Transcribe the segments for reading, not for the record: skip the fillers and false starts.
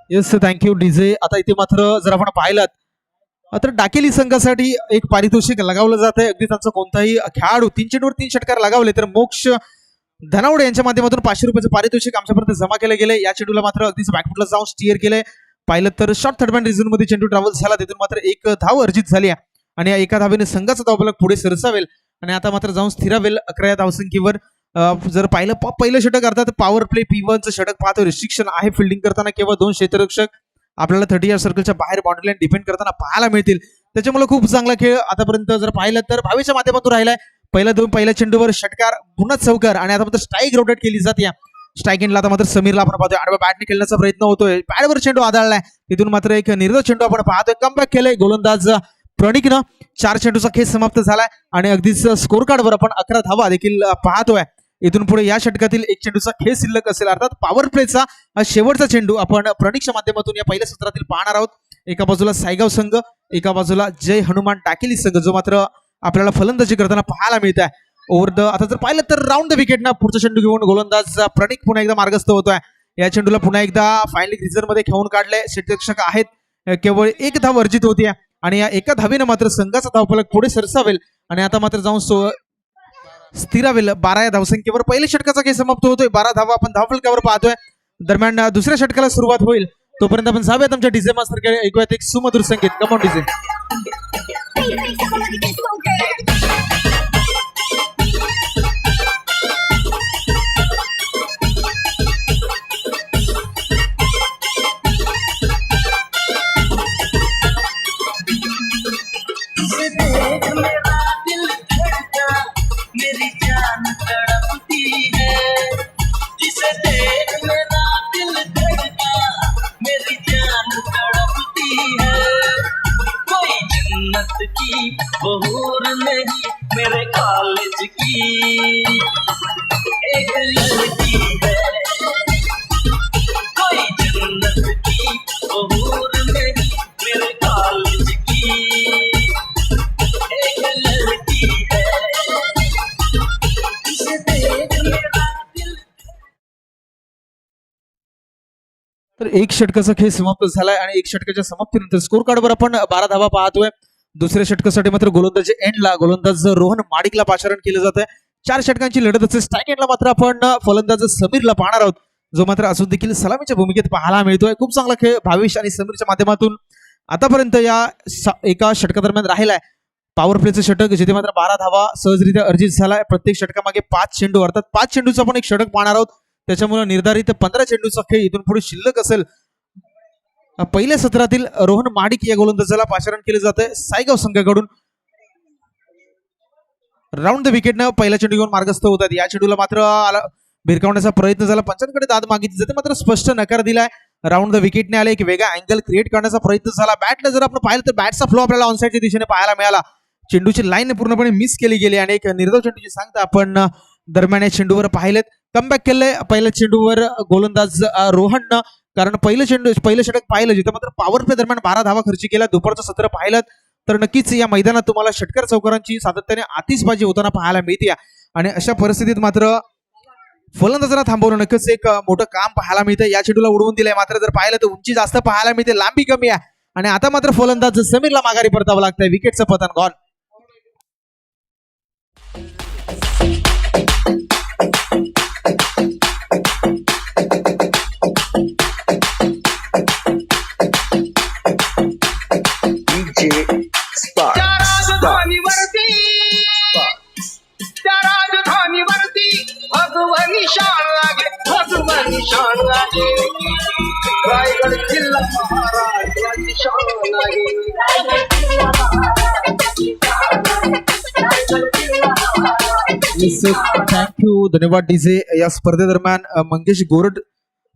Yes, thank you DJ. आता इथे मात्र जर आपण पाहिलं तर डाकेली संघासाठी एक पारितोषिक लगावलं जात आहे. अगदी त्यांचा कोणताही खेळाडू 3 चेंडूवर 3 षटकार लगावले तर मोक्ष धनावडे यांच्या माध्यमातून 500 रुपयाचं पारितोषिक आमच्यापर्यंत जमा केले गेले. या चेंडूला मात्र अगदीच बॅकफुटला जाऊन स्टिअर केलंय. पाहिलं तर शॉर्ट थर्ड मॅन रिझन मध्ये चेंडू ट्रॅव्हल झाला, तिथून मात्र एक धाव अर्जित झाली आहे आणि या एका धावेने संघाचा धावफलक पुढे सरसावेल आणि आता मात्र जाऊन स्थिरावेल 11 धावसंख्येवर. जर पाहिलं पहिलं षटक अर्थात पॉवर प्ले P1 चं षटक पाहतो. रिस्ट्रिक्शन आहे फिल्डिंग करताना, केवळ 2 क्षेत्ररक्षक आपल्याला 30 यार्ड सर्कलच्या बाहेर बाउंड्री लाईन डिफेंड करताना पाहायला मिळतील. त्याच्यामुळे खूप चांगला खेळ आतापर्यंत जर पाहिलं तर भावेच्या माध्यमातून राहिलाय. पहिल्या चेंडूवर षटकार, पुन्हा चौकार आणि आता मात्र स्ट्राईक रोटेट केली जाते. स्ट्राईक एंडला आता मात्र समीरला आपण पाहतोय आडव्या बॅटने खेळण्याचा प्रयत्न होतोय. पॅडवर चेंडू आदळलाय, तिथून मात्र एक निर्धाव चेंडू आपण पाहतोय. कमबॅक केलंय गोलंदाज प्रणिकनं. 4 चेंडूचा खेळ समाप्त झालाय आणि अगदीच स्कोर कार्डवर आपण 11 धावा देखील पाहतोय. इथून पुढे या षटकातील एक चेंडूचा खेळ शिल्लक असेल, अर्थात पॉवर प्लेचा शेवटचा चेंडू आपण प्रणिकच्या माध्यमातून या पहिल्या सत्रातील पाहणार आहोत. एका बाजूला सायगाव संघ, एका बाजूला जय हनुमान टाकेली संघ, जो मात्र आपल्याला फलंदाजी करताना पाहायला मिळत आहे. ओव्हर द आता जर पाहिलं तर राऊंड द विकेट ना पुढचा चेंडू घेऊन गोलंदाज प्रणिक पुन्हा एकदा मार्गस्थ होतोय. या चेंडूला पुन्हा एकदा फायनली रिझर्व मध्ये खेळून काढले. क्षेत्ररक्षक आहेत, केवळ एक धाव अर्जित होती आणि या एका धावेनं मात्र संघाचा धावफलक पुढे सरसावेल आणि आता मात्र जाऊन स्थिरावेल 12 या धावसंख्येवर. पहिल्या षटकाचा खेळ समाप्त होतोय. 12 धावा आपण धावफलकावर पाहतोय. दरम्यान दुसऱ्या षटकाला सुरुवात होईल, तोपर्यंत आपण जाऊयात आमच्या डीजे मास्टरकडे. ऐकूयात एक सुमधुर संगीत. Come on DJ. की बहूर नहीं मेरे कॉलेज की एक लड़की है, कोई जन्नत की बहूर नहीं मेरे कॉलेज की एक लड़की है, जिसे देख मेरा दिल. तर एक षटकाचा खेळ समाप्त झालाय आणि एक षटकाच्या समाप्तीनंतर स्कोर कार्डवर आपण 12 धावा पाहतोय. दुसऱ्या षटकासाठी मात्र गोलंदाजी एंडला गोलंदाज रोहन माडिकला पाचारण केलं जात आहे. 4 षटकांची लढत असते. स्ट्राईक एंडला मात्र आपण फलंदाज समीरला पाहणार आहोत, जो मात्र अजून देखील सलामीच्या भूमिकेत पाहायला मिळतोय. खूप चांगला खेळ भावेश आणि समीरच्या माध्यमातून आतापर्यंत या एका षटकादरम्यान राहिलाय. पॉवर प्लेचं षटक जिथे मात्र 12 धावा सहजरित्या अर्जित झालाय. प्रत्येक षटकामागे 5 चेंडू, अर्थात 5 चेंडूचा आपण एक षटक पाहणार आहोत. त्याच्यामुळे निर्धारित 15 चेंडूचा खेळ इथून पुढे शिल्लक असेल. पहिल्या सत्रातील रोहन माडिक या गोलंदाजाला पाचारण केले जाते सायगाव संघाकडून. राऊंड द विकेटनं पहिला चेंडू घेऊन मार्गस्थ होतात. या चेंडूला मात्र भिरकावण्याचा प्रयत्न झाला, पंचांकडे दाद मागितली जाते, मात्र स्पष्ट नकार दिलाय. राऊंड द विकेटने आले, एक वेगळा अँगल क्रिएट करण्याचा प्रयत्न झाला. बॅटला जर आपण पाहिलं तर बॅटचा फ्लो आपल्याला ऑनसाईडच्या दिशेने पाहायला मिळाला. चेंडूची लाईन पूर्णपणे मिस केली गेली आणि एक निर्धाव चेंडूची सांगता आपण दरम्यान या चेंडूवर पाहिलेत. कमबॅक केलंय पहिल्या चेंडूवर गोलंदाज रोहननं, कारण पहिलं षटक पाहिलं जिथं मात्र पॉवर प्ले दरम्यान 12 धावा खर्च केला. दुपारचं सत्र पाहिलं तर नक्कीच या मैदानात तुम्हाला षटकार चौकारांची सातत्याने आतिषबाजी होताना पाहायला मिळते आणि अशा परिस्थितीत मात्र फलंदाजांना थांबवणं नक्कीच एक मोठं काम पाहायला मिळतं. या चेंडूला उडवून दिलंय, मात्र जर पाहिलं तर उंची जास्त पाहायला मिळते, लांबी कमी आहे आणि आता मात्र फलंदाज समीरला माघारी परतावं लागतंय. विकेटचं पतन गॉन. भगवानी शान लागे, भगवानी शान लागे, रायगड जिल्हा महाराष्ट्राची शान लागे, थँक्यू, धन्यवाद डीजे. या स्पर्धेदरम्यान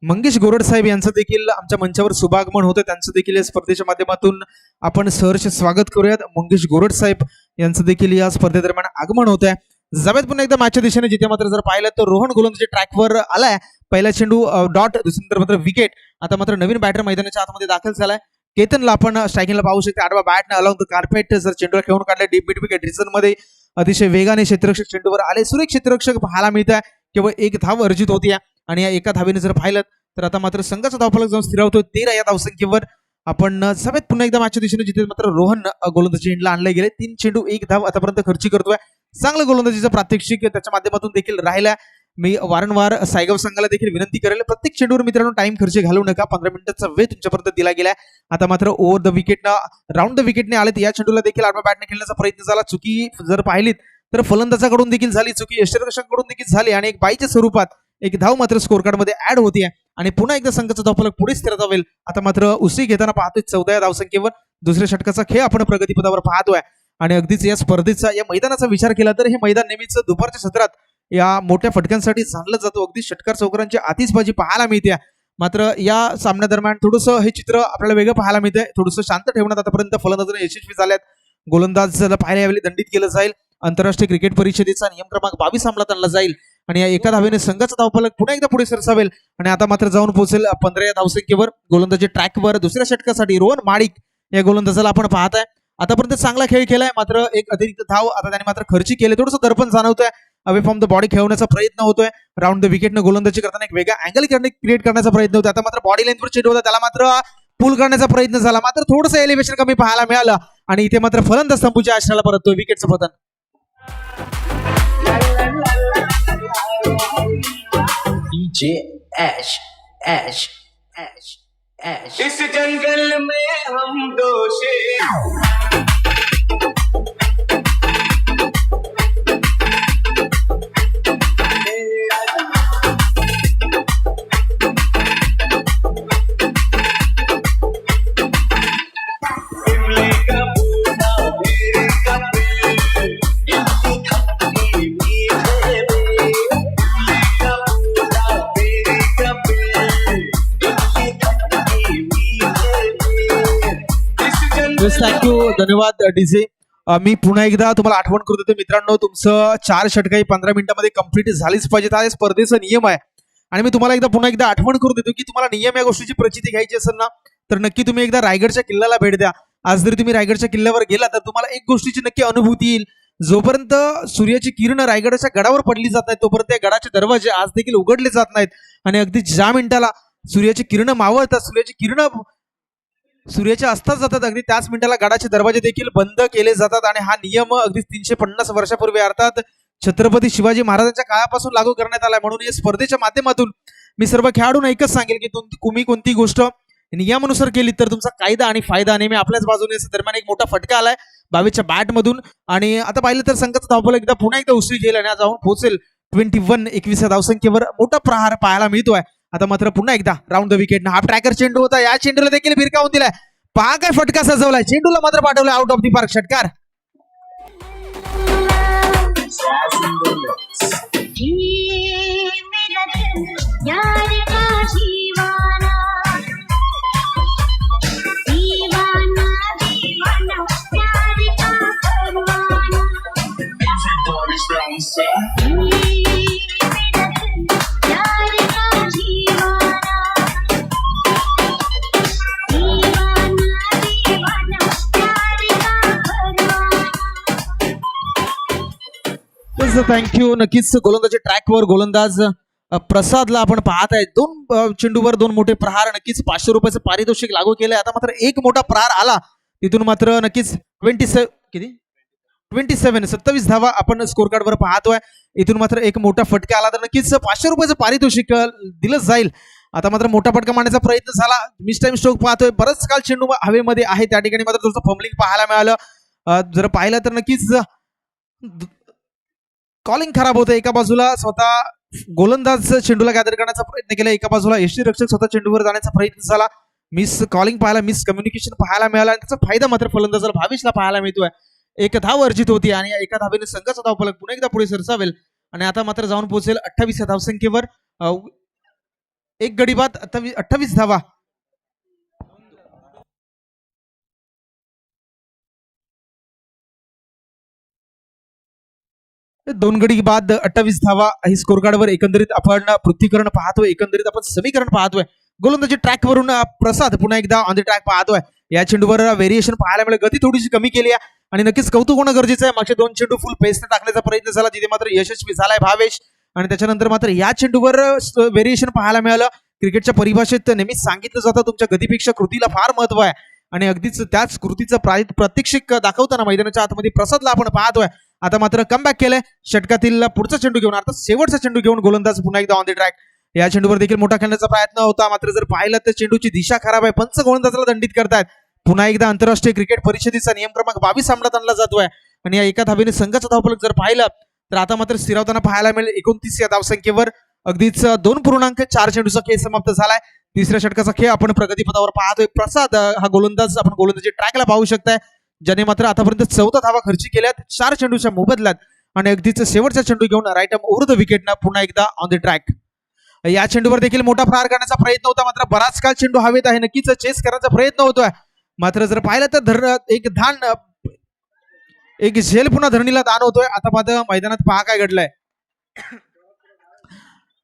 मंगेश गोरड साहेब यांचं देखील आमच्या मंचावर शुभागमन होतं. त्यांचं देखील या स्पर्धेच्या माध्यमातून आपण सहर्ष स्वागत करूयात. मंगेश गोरड साहेब यांचं देखील या स्पर्धेदरम्यान आगमन होत आहे. जावेद पुन्हा एकदा मॅचच्या दिशेने, जिथे मात्र जर पाहिलं तर रोहन गोलंदाजी ट्रॅकवर आलाय. पहिला चेंडू डॉट, दुसऱ्या मात्र विकेट. आता मात्र नवीन बॅटर मैदानाच्या आतमध्ये दाखल झालाय. केतनला आपण स्ट्रायकिंगला पाहू शकतो. आडवा बॅटने अलॉंग द कार्पेट जर चेंडूला खेळून काढले डीप मिड विकेट रिझन मध्ये. अतिशय वेगाने क्षेत्ररक्षक चेंडूवर आले. सुरेख क्षेत्ररक्षक पाहायला मिळत आहे. केवळ एक धाव अर्जित होती आणि या एका धावेने जर पाहिलं तर आता मात्र संघाचा धावफलक जाऊन स्थिरावतोय 13 या धावसंख्येवर. आपण सभेत पुन्हा एकदा मॅचच्या दिशेने जिथे मात्र रोहन गोलंदाजी एंडला आणले गेले. 3 चेंडू 1 धाव आतापर्यंत खर्ची करतोय. चांगलं गोलंदाजीचं प्रात्यक्षिक त्याच्या माध्यमातून देखील राहिला. मी वारंवार सायगाव संघाला देखील विनंती करेल, प्रत्येक चेंडूवर मित्रांनो टाइम खर्च घालू नका. 15 मिनिटाचा वेळ तुमच्यापर्यंत दिला गेलाय. आता मात्र ओव्हर द विकेटनं राऊंड द विकेटने आलेत. या चेंडूला देखील आडव्या बॅटने खेळण्याचा प्रयत्न झाला. चुकी जर पाहिलीत तर फलंदाजाकडून देखील झाली, चुकी यष्टिरक्षकाकडून देखील झाली आणि एक बाईच्या स्वरूपात एक धाव मात्र स्कोर कार्ड मध्ये ऍड होतीये आणि पुन्हा एकदा संघाचा धावफलक पुढे स्थिरता होईल. आता मात्र उसळी घेताना पाहतोय 14 या धावसंख्येवर. दुसऱ्या षटकाचा खेळ आपण प्रगतीपदावर पाहतोय आणि अगदीच या स्पर्धेचा या मैदानाचा विचार केला तर हे मैदान नेहमीच दुपारच्या सत्रात या मोठ्या फटक्यांसाठी जाणलं जातो. अगदी षटकार चौकारांची आतिषबाजी पाहायला मिळते. मात्र या सामन्यादरम्यान थोडंसं हे चित्र आपल्याला वेगळं पाहायला मिळतंय. थोडंसं शांत ठेवण्यात आतापर्यंत फलंदाजांना यशस्वी झाल्यात. गोलंदाजाला पाहायला यावेळी दंडित केलं जाईल. आंतरराष्ट्रीय क्रिकेट परिषदेचा नियम क्रमांक 22 अंमलात आणला जाईल आणि या एका धावेने संघाचा धावफलक पुन्हा एकदा पुढे सरसावेल आणि आता मात्र जाऊन पोहोचेल 15 या धावसंख्येवर. गोलंदाजी ट्रॅकवर दुसऱ्या षटकासाठी रोहन माडिक या गोलंदाजाला आपण पाहताय. आतापर्यंत चांगला खेळ केलाय, मात्र एक अतिरिक्त धाव आता त्याने मात्र खर्ची केले. थोडंसं दर्पण जाणवतोय. अवे फ्रॉम द बॉडी खेळवण्याचा प्रयत्न होतोय. राऊंड द विकेटनं गोलंदाजी करताना एक वेगळा अँगल क्रिएट करण्याचा प्रयत्न होता. आता मात्र बॉडी लाईनवर चेंडू होता, त्याला मात्र पूल करण्याचा प्रयत्न झाला. मात्र थोडंसं एलिव्हेशन कमी पाहायला मिळालं आणि इथे मात्र फलंदाज तंबूच्या आश्रयाला परततोय. विकेटचं पतन. DJ Ash, Ash, Ash, Ash. इस जंगल में हम दो शेर इमली का बूटा मेरे का पेड़, इमली खट्टी मीठे में। इमली का बूटा मेरे का पेड़, इमली खट्टी मीठे में। इस जंगल थँक्यू, धन्यवाद डीजे. मी पुन्हा एकदा तुम्हाला आठवण करू देतो मित्रांनो, तुमचं 4 षटकाही 15 मिनिटांमध्ये कंप्लीट झालीच पाहिजेत. हा स्पर्धेचा नियम आहे आणि मी तुम्हाला पुन्हा एकदा आठवण करू देतो की तुम्हाला नियम या गोष्टीची प्रचिती घ्यायची असेल ना तर नक्की तुम्ही एकदा रायगडच्या किल्ल्याला भेट द्या. आज जरी तुम्ही रायगडच्या किल्ल्यावर गेला तर तुम्हाला एक गोष्टीची नक्की अनुभूती येईल. जोपर्यंत सूर्याची किरण रायगडच्या गडावर पडली जात नाहीत तोपर्यंत त्या गडाचे दरवाजे आज देखील उघडले जात नाहीत आणि अगदी ज्या मिनिटाला सूर्याची किरण मावळतात, सूर्याच्या अस्तात जातात, अगदी त्याच मिनिटाला गडाचे दरवाजे देखील बंद केले जातात आणि हा नियम अगदी 350 वर्षापूर्वी अर्थात छत्रपती शिवाजी महाराजांच्या काळापासून लागू करण्यात आलाय. म्हणून या स्पर्धेच्या माध्यमातून मी सर्व खेळाडूंना एकच सांगेल की तुम्ही कोणती गोष्ट नियमानुसार केली तर तुमचा कायदा आणि फायदा नेहमी आपल्याच बाजूने. दरम्यान एक मोठा फटका आलाय 22च्या बॅट मधून आणि आता पाहिलं तर संघाचा धावफलक एकदा पुन्हा एकदा उसळी घेईल आणि जाऊन पोहोचेल 21 या धावसंख्येवर. मोठा प्रहार पाहायला मिळतोय. आता मात्र पुन्हा एकदा राऊंड द विकेट हा ट्रॅकर चेंडू होता. या चेंडूला देखील भिरकावून दिलाय. पहा काय फटका सजवलाय. चेंडूला मात्र पाठवलाय आउट ऑफ दी पार्क. षटकार. यार का दीवाना दीवाना दीवाना प्यार का परवाना Everybody's bouncing. यार का दीवाना दीवाना दीवाना प्यार का परवाना. थँक्यू. नक्कीच गोलंदाजी ट्रॅकवर गोलंदाज प्रसादला आपण पाहत आहे. 2 चेंडूवर 2 मोठे प्रहार. नक्कीच 500 रुपयाचं पारितोषिक लागू केलंय. आता मात्र एक मोठा प्रहार आला तिथून मात्र नक्कीच 27 धावा आपण स्कोर कार्डवर पाहतोय. इथून मात्र एक मोठा फटका आला तर नक्कीच 500 रुपयाचं पारितोषिक दिलं जाईल. आता मात्र मोठा फटका मारण्याचा प्रयत्न झाला. मिस टाइम स्ट्रोक पाहतोय. बरंच काल चेंडू हवेमध्ये आहे. त्या ठिकाणी मात्र थोडंसं फंबलिंग पाहायला मिळालं. जर पाहिलं तर नक्कीच कॉलिंग खराब होतं. एका बाजूला स्वतः गोलंदाज चेंडूला गॅदर करण्याचा प्रयत्न केला, एका बाजूला यष्टिरक्षक स्वतः चेंडूवर जाण्याचा प्रयत्न झाला. मिस कॉलिंग पाहायला, मिस कम्युनिकेशन पाहायला मिळाला आणि त्याचा फायदा मात्र फलंदाजाला भावेशला पाहायला मिळतोय. एक धाव अर्जित होती आणि एका धावेने संघाचा धावफलक पुन्हा एकदा पुढे सरसावेल आणि आता मात्र जाऊन पोहोचेल 28 या धावसंख्येवर. एक गडी बाद 28 धावा. दोन गडी बाद 28 धावा ही स्कोर कार्डवर एकंदरीत आपण पृथ्वीकरण पाहतोय, एकंदरीत आपण समीकरण पाहतोय. गोलंदाजी ट्रॅक वरून प्रसाद पुन्हा एकदा ऑन द ट्रॅक पाहतोय. या चेंडूवर व्हेरिएशन पाहायला मिळेल, गती थोडीशी कमी केली आहे आणि नक्कीच कौतुक होणं गरजेचं आहे. मागचे 2 चेंडू फुल पेसने टाकण्याचा प्रयत्न झाला, जिथे मात्र यशस्वी झालाय भावेश आणि त्याच्यानंतर मात्र या चेंडूवर व्हेरिएशन पाहायला मिळालं. क्रिकेटच्या परिभाषेत नेहमीच सांगितलं जातं तुमच्या गतीपेक्षा कृतीला फार महत्व आहे आणि अगदीच त्याच कृतीचं प्रात्यक्षिक दाखवताना मैदानाच्या आतमध्ये प्रसादला आपण पाहतोय. आता मात्र कमबॅक केलंय षटकातील पुढचा चेंडू घेऊन, आता शेवटचा चेंडू घेऊन गोलंदाज पुन्हा एकदा ऑन द ट्रॅक. या चेंडूवर देखील मोठा खेळण्याचा प्रयत्न होता, मात्र जर पाहिलं तर चेंडूची दिशा खराब आहे. पंच गोलंदाजाला दंडित करतायत. पुन्हा एकदा आंतरराष्ट्रीय क्रिकेट परिषदेचा नियम क्रमांक 22 अंमलात आणला जातोय आणि या एका धावेने संघाचा धावफलक जर पाहिलं तर आता मात्र स्थिरावताना पाहायला मिळेल 29 या धावसंख्येवर. अगदीच 2.4 चेंडूचा खेळ समाप्त झालाय. तिसऱ्या षटकाचा खेळ आपण प्रगतीपथावर पाहतोय. प्रसाद हा गोलंदाज आपण गोलंदाजी ट्रॅकला पाहू शकताय, ज्याने मात्र आतापर्यंत 14 धावा खर्ची केल्यात 4 चेंडूच्या मोबदल्यात आणि अगदीच शेवटचा चेंडू घेऊन राईट आर्म ओव्हर द विकेटनं पुन्हा एकदा ऑन द ट्रॅक. या चेंडूवर देखील मोठा प्रहार करण्याचा प्रयत्न होता, मात्र बराच काळ चेंडू हवेत आहे. नक्कीच चेस करण्याचा प्रयत्न होतोय, मात्र जर पाहिलं तर एक झेल पुन्हा धरणीला दान होतोय. आता मात्र मैदानात पहा काय घडलंय.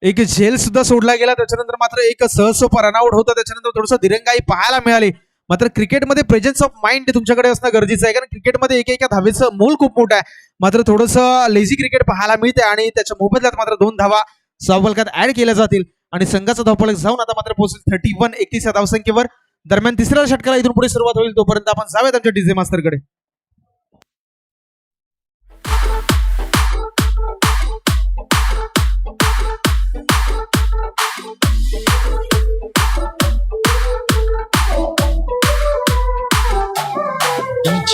एक झेल सुद्धा सोडला गेला, त्याच्यानंतर मात्र एक सहजसोपा रनआउट होतं, त्याच्यानंतर थोडंसं दिरंगाई पाहायला मिळाली. मात्र क्रिकेटमध्ये प्रेझेन्स ऑफ माइंड तुमच्याकडे असणं गरजेचं आहे, कारण क्रिकेटमध्ये एका धावेचं मोल खूप मोठं आहे. मात्र थोडंसं लेझी क्रिकेट पाहायला मिळते आणि त्याच्या मोबदल्यात मात्र 2 धावा धावफलकात ऍड केल्या जातील आणि संघाचा धावफलक जाऊन आता मात्र पोहोचेल 31 या धावसंख्येवर. दरम्यान तिसऱ्या षटकाला इथून पुढे सुरुवात होईल, तोपर्यंत आपण जाऊयात आमच्या डीजे मास्टरकडे. DJ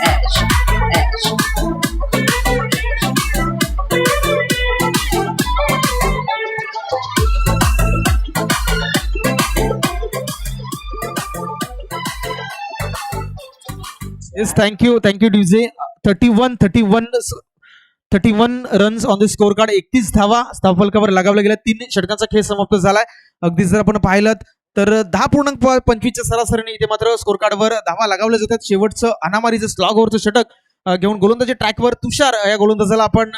Ash. Yes, thank you DJ. 31 runs on the score card. 31 धावा धावफलकावर लगावल्या गेल्या. 3 षटकांचा खेळ समाप्त झालाय. अगदी जर आपण पाहिलं तर 10.25 सरासरीने इथे मात्र स्कोर कार्डवर धावा लगावल्या जातात. शेवटचं अनामारीचं स्लॉग ओव्हरचं षटक घेऊन गोलंदाजी ट्रॅकवर तुषार या गोलंदाजाला आपण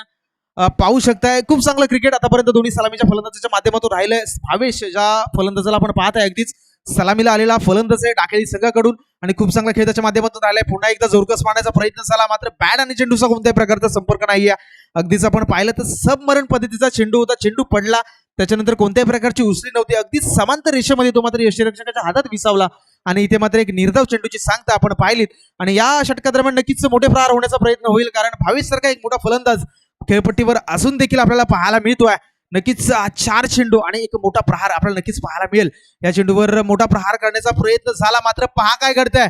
पाहू शकताय. खूप चांगलं क्रिकेट आतापर्यंत दोन्ही सलामीच्या फलंदाजाच्या माध्यमातून राहिलंय. भावेश ज्या फलंदाजाला आपण पाहताय अगदीच सलामीला आलेला फलंदाज आहे डाकेळी संघाकडून आणि खूप चांगला खेळ त्याच्या माध्यमातून राहिलाय. पुन्हा एकदा जोरकस मारण्याचा प्रयत्न झाला, मात्र बॅट आणि चेंडूचा कोणत्याही प्रकारचा संपर्क नाहीये. अगदीच आपण पाहिलं तर सबमरण पद्धतीचा चेंडू होता. चेंडू पडला, त्याच्यानंतर कोणत्याही प्रकारची उसळी नव्हती. अगदीच समांतर रेषेमध्ये तो मात्र यष्टीरक्षकाच्या हातात विसावला आणि इथे मात्र एक निर्धाव चेंडूची सांगता आपण पाहिलीत आणि या षटकादरम्यान नक्कीच मोठे प्रहार होण्याचा प्रयत्न होईल, कारण भावेश सारखा एक मोठा फलंदाज खेळपट्टीवर असून देखील आपल्याला पाहायला मिळतोय. नक्कीच 4 चेंडू आणि एक मोठा प्रहार आपल्याला नक्कीच पाहायला मिळेल. या चेंडूवर मोठा प्रहार करण्याचा प्रयत्न झाला, मात्र पहा काय घडतंय.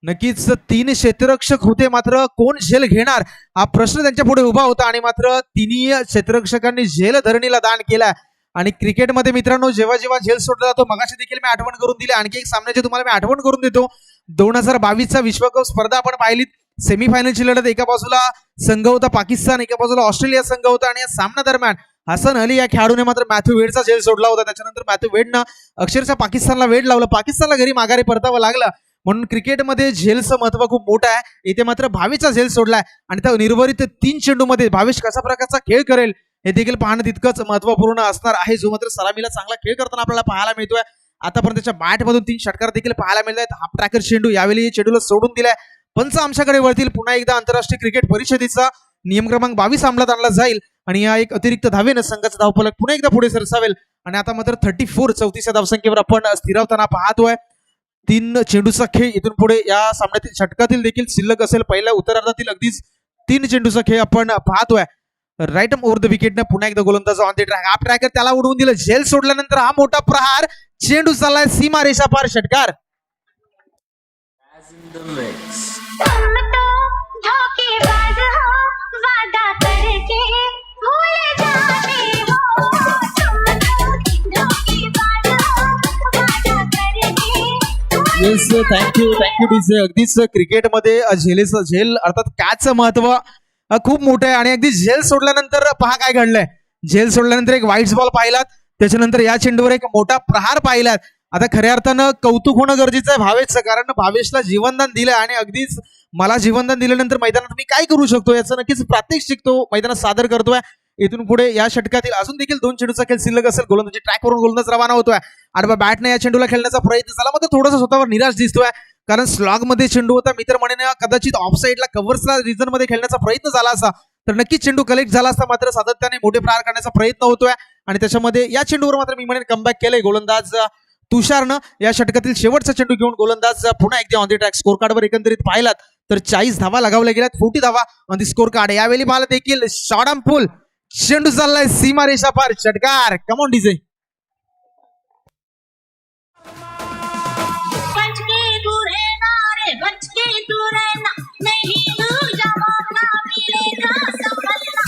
नक्कीच 3 क्षेत्ररक्षक होते, मात्र कोण झेल घेणार हा प्रश्न त्यांच्या पुढे उभा होता आणि मात्र तिन्ही क्षेत्ररक्षकांनी झेल धरणीला दान केला. आणि क्रिकेटमध्ये मित्रांनो जेव्हा जेव्हा झेल सोडला जातो, मगाशी देखील मी आठवण करून दिली, आणखी एक सामन्याची तुम्हाला मी आठवण करून देतो. 2022चा विश्वकप स्पर्धा आपण पाहिलीत. सेमीफायनलची लढत एका बाजूला संघ होता पाकिस्तान, एका बाजूला ऑस्ट्रेलिया संघ होता आणि या सामना दरम्यान हसन अली या खेळाडूने मात्र मॅथ्यू वेडचा झेल सोडला होता. त्याच्यानंतर मॅथ्यू वेडनं अक्षरशः पाकिस्तानला वेड लावलं, पाकिस्तानला घरी माघारी परतावं लागलं. म्हणून क्रिकेटमध्ये झेलचं महत्व खूप मोठं आहे. इथे मात्र भावेशचा झेल सोडलाय आणि त्या निर्वरित 3 चेंडूमध्ये भावेश कशा प्रकारचा खेळ करेल हे देखील पाहणं तितकंच महत्वपूर्ण असणार आहे. जो मात्र सलामीला चांगला खेळ करताना आपल्याला पाहायला मिळतोय. आतापर्यंतच्या बॅटमधून 3 षटकार देखील पाहायला मिळत आहेत. हाफ ट्रॅकर चेंडू यावेळी चेंडूला सोडून दिलाय. पंच आमच्याकडे वळतील. पुन्हा एकदा आंतरराष्ट्रीय क्रिकेट परिषदेचा नियम क्रमांक 22 अंमलात आणला जाईल आणि या एक अतिरिक्त धावेनं संघाचा धावफलक पुन्हा एकदा पुढे सरसावेल आणि आता मात्र 34 धावसंख्येवर आपण स्थिरावताना पाहतोय. 3 चेंडूचा खेळ इथून पुढे या सामन्यातील षटकातील देखील शिल्लक असेल. पहिल्या उत्तरार्धातील अगदीच 3 चेंडूचा खेळ आपण पाहतोय. राईट ओव्हर द विकेटनं पुन्हा एकदा गोलंदाज on the track. Half tracker त्याला उडवून दिलं. झेल सोडल्यानंतर हा मोठा प्रहार, चेंडू चाललाय सीमा रेषा पार. षटकार तुम तो धोखेबाज हो, वादा करके भूल जाते हो. तुम तो धोखेबाज हो, वादा करके येस, थँक्यू डीजे. अगदीच क्रिकेटमध्ये झेल अर्थात कॅचचं महत्व खूप मोठं आहे आणि अगदी झेल सोडल्यानंतर पहा काय घडलंय. झेल सोडल्यानंतर एक व्हाईट बॉल पाहिलात, त्याच्यानंतर या चेंडूवर एक मोठा प्रहार पाहिलात. आता खऱ्या अर्थानं कौतुक होणं गरजेचं आहे भावेशचं, कारण भावेशला जीवनदान दिलं आणि अगदीच मला जीवनदान दिल्यानंतर मैदानात मी काय करू शकतो याचं नक्कीच प्रात्यक्षिक तो मैदानात सादर करतोय. इथून पुढे या षटकातील अजून देखील 2 चेंडूचा खेळ शिल्लक असेल. गोलंदाजी ट्रॅकवरून गोलंदाज रवाना होतोय आणि बॅटने या चेंडूला खेळण्याचा प्रयत्न झाला, मात्र थोडासा स्वतःवर निराश दिसतोय, कारण स्लॉग मध्ये चेंडू होता. मी तर म्हणेन कदाचित ऑफ साईडला कव्हर्सला रिझन मध्ये खेळण्याचा प्रयत्न झाला असा तर नक्कीच चेंडू कलेक्ट झाला असता, मात्र सातत्याने मोठे प्रहार करण्याचा प्रयत्न होतोय आणि त्याच्यामध्ये या चेंडूवर मात्र मी म्हणेन कमबॅक केलंय गोलंदाज तुषारनं. या षटकातील शेवटचा चेंडू घेऊन गोलंदाज पुन्हा एकदा ऑन द ट्रॅक. स्कोर कार्डवर एकंदरीत पाहिलात तर 40 धावा लगावल्या गेल्यात, 40 धावा ऑन द स्कोर कार्ड. यावेळी मला देखील शॉर्ट पूल चेंडू चाललाय सीमारेषा पार. षटकार कमॉन डीजे. बच के तू रहना रे, बच के तू रहना, नहीं तू जमाना मिलेगा संभलना.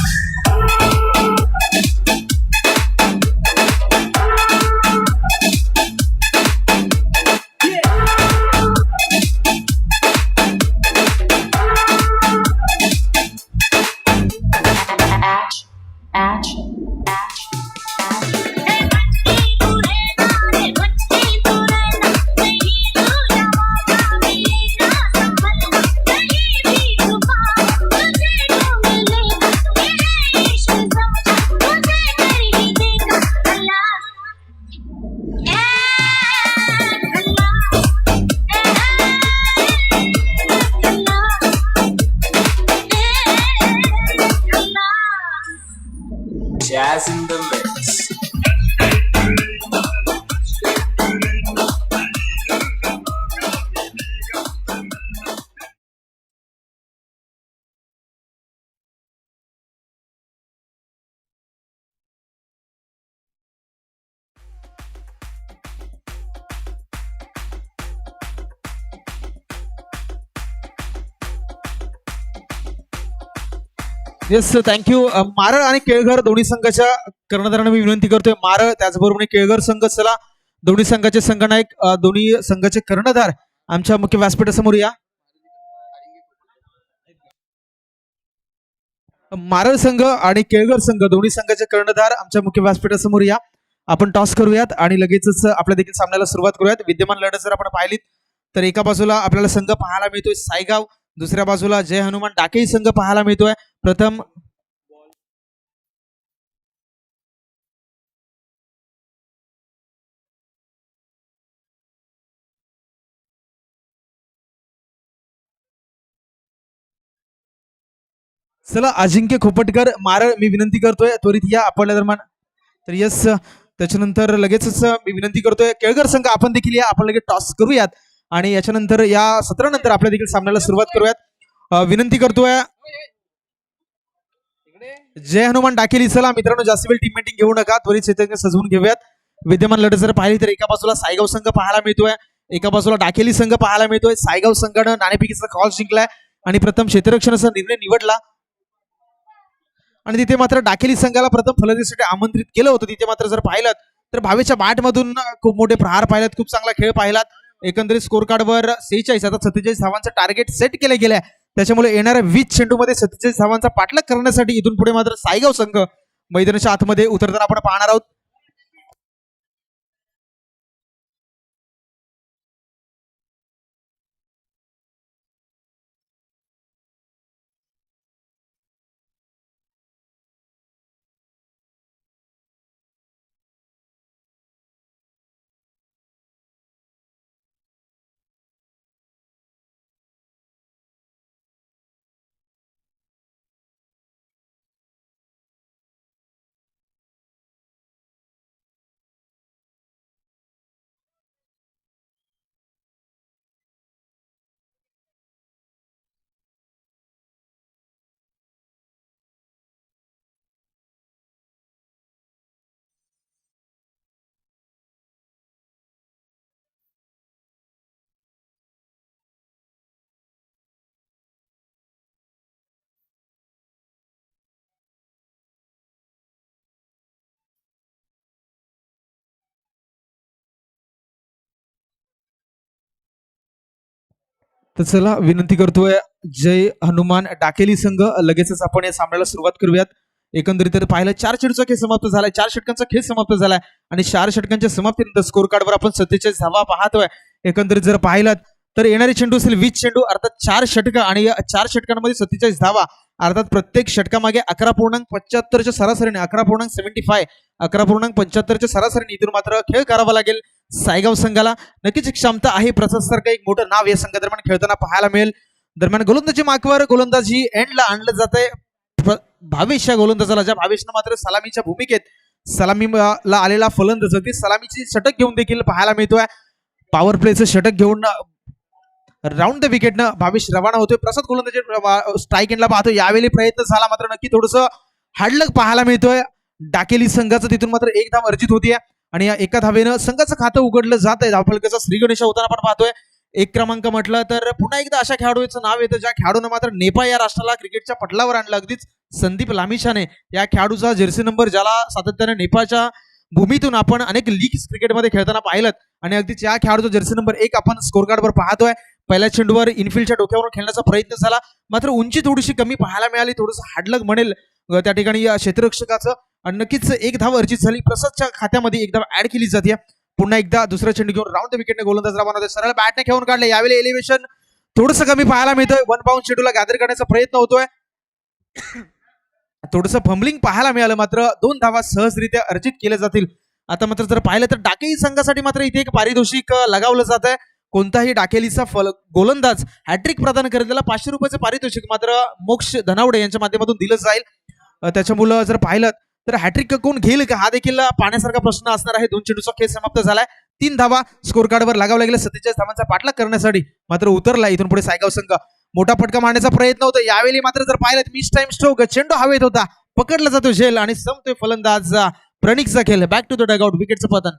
Jazz in the mix. Yes thank you. Maral आणि केळघर दोन्ही संघाच्या कर्णधारांना मी विनंती करतोय. मारळ त्याचबरोबर केळघर संघ, चला दोन्ही संघाचे संघनायक, दोन्ही संघाचे कर्णधार आमच्या मुख्य व्यासपीठासमोर या. मारळ संघ आणि केळघर संघ दोन्ही संघाचे कर्णधार आमच्या मुख्य व्यासपीठासमोर या. आपण टॉस करूयात आणि लगेचच आपल्या देखील सामन्याला सुरुवात करूयात. विद्यमान लढत जर आपण पाहिलीत तर एका बाजूला आपल्याला संघ पाहायला मिळतोय सायगाव, दुसऱ्या बाजूला जय हनुमान डाके संघ पाहायला मिळतोय. प्रथम चला अजिंक्य खोपटकर मारळ मी विनंती करतोय त्वरित या आपल्या दरम्यान. तर यस त्याच्यानंतर लगेचच मी विनंती करतोय केळघर संघ आपण देखील या. आपण लगेच टॉस करूयात आणि याच्यानंतर या सत्रानंतर आपल्या देखील सामन्याला सुरुवात करूयात. विनंती करतोय जय हनुमान डाकेली. चला मित्रांनो जास्त वेळ टीम मीटिंग घेऊ नका, त्वरित चैतन्य सजवून घेऊयात. विद्यमान लढत जर पाहिली तर एका बाजूला सायगाव संघ पाहायला मिळतोय, एका बाजूला डाकेली संघ पाहायला मिळतोय. सायगाव संघानं नाणेफेकीचा कॉल जिंकलाय आणि प्रथम क्षेत्ररक्षणाचा निर्णय निवडला आणि तिथे मात्र डाकेली संघाला प्रथम फलंदाजीसाठी आमंत्रित केलं होतं. तिथे मात्र जर पाहिलं तर भावेच्या बॅटमधून खूप मोठे प्रहार पाहिलात, खूप चांगला खेळ पाहिलात. एकंदरीत स्कोर कार्डवर 46 आता 47 धावांचं टार्गेट सेट केलं गेलंय. त्याच्यामुळे येणाऱ्या 20 चेंडूमध्ये 47 धावांचा पाठलाग करण्यासाठी इथून पुढे मात्र सायगाव संघ मैदानाच्या आतमध्ये उतरताना आपण पाहणार आहोत. तर चला विनंती करतोय जय हनुमान डाकेली संघ लगेचच आपण या सामन्याला सुरुवात करूयात. एकंदरीत पाहिलं 4 चेंडूचा खेळ समाप्त झालाय, 4 षटकांचा खेळ समाप्त झालाय आणि 4 षटकांच्या समाप्तीनंतर स्कोर कार्डवर आपण 47 धावा पाहतोय. एकंदरीत जर पाहिलात तर येणारे चेंडू असेल 20 चेंडू अर्थात 4 षटक आणि या 4 षटकांमध्ये 47 धावा अर्थात प्रत्येक षटकामागे 11.75च्या सरासरीने 11.75च्या सरासरीने इथून मात्र खेळ करावा लागेल सायगाव संघाला. नक्कीच क्षमता आहे, प्रसादसारखं एक मोठं नाव या संघादरम्यान खेळताना पाहायला मिळेल. दरम्यान गोलंदाजी मार्कवर गोलंदाजी एंडला आणलं जात आहे भावेश या गोलंदाजाला, ज्या भावेशनं मात्र सलामीच्या भूमिकेत सलामीला आलेला फलंदाज अगदी सलामीची षटक घेऊन देखील पाहायला मिळतोय. पॉवर प्लेचं षटक घेऊन राऊंड द विकेटनं भावेश रवाना होतोय. प्रसाद गोलंदाजी स्ट्राईक एंडला पाहतो. यावेळी प्रयत्न झाला मात्र नक्की थोडस हार्डलक पाहायला मिळतोय. डाकेली संघाचं तिथून मात्र एक धाव अर्जित होतीये आणि या एका धावेनं संघाचं खातं उघडलं जात आहे. धावफलकाचा श्री गणेश होताना आपण पाहतोय. एक क्रमांक म्हटलं तर पुन्हा एकदा अशा खेळाडूचं नाव येतं ज्या खेळाडूनं मात्र नेपाळ या राष्ट्राला क्रिकेटच्या पटलावर आणलं. अगदीच संदीप लामिछाने या खेळाडूचा जर्सी नंबर ज्याला सातत्याने नेपाळच्या भूमीतून आपण अनेक लीग्स क्रिकेटमध्ये खेळताना पाहिलं आणि अगदीच या खेळाडूचा जर्सी नंबर 1 आपण स्कोर कार्डवर पाहतोय. पहिल्या चेंडूवर इनफिल्डच्या डोक्यावर खेळण्याचा प्रयत्न झाला मात्र उंची थोडीशी कमी पाहायला मिळाली. थोडंसं हाडलक म्हणेल त्या ठिकाणी या क्षेत्ररक्षकाचं आणि नक्कीच एक धाव अर्जित झाली. प्रसादच्या खात्यामध्ये एक धाव ऍड केली जाते. पुन्हा एकदा दुसरा चेंडू घेऊन राऊंड द विकेटने गोलंदाज रवाना होतोय. सरळ बॅटने खेळून काढले. यावेळी एलिव्हेशन थोडंसं कमी पाहायला मिळतोय. 1 बाउंड चेंडूला गॅदर करण्याचा प्रयत्न होतोय. थोडंसं फंबलिंग पाहायला मिळालं मात्र 2 धावा सहजरित्या अर्जित केल्या जातील. आता मात्र जर पाहिलं तर डाकेली संघासाठी मात्र इथे एक पारितोषिक लगावलं जात आहे. कोणताही डाकेलीचा गोलंदाज हॅट्रिक प्रदान करेल त्याला 500 रुपयाचं पारितोषिक मात्र मोक्ष धनावडे यांच्या माध्यमातून दिलं जाईल. त्याच्यामुळं जर पाहिलं तर हॅट्रिक कोण घेईल का हा देखील पाहण्यासारखा प्रश्न असणार आहे. 2 चेंडूचा खेळ समाप्त झालाय. 3 धावा स्कोर कार्डवर लागावं लागले. 47 धावांचा पाठलाग करण्यासाठी मात्र उतरला. इथून पुढे सायगाव संघ मोठा फटका मारण्याचा प्रयत्न होता. यावेळी मात्र जर पाहिलं मिस टाइम स्ट्रोक चेंडू हवेत होता. पकडला जातो झेल आणि संपतोय फलंदाज प्रणिकचा खेळ. Back to the dugout. विकेटचं पतन.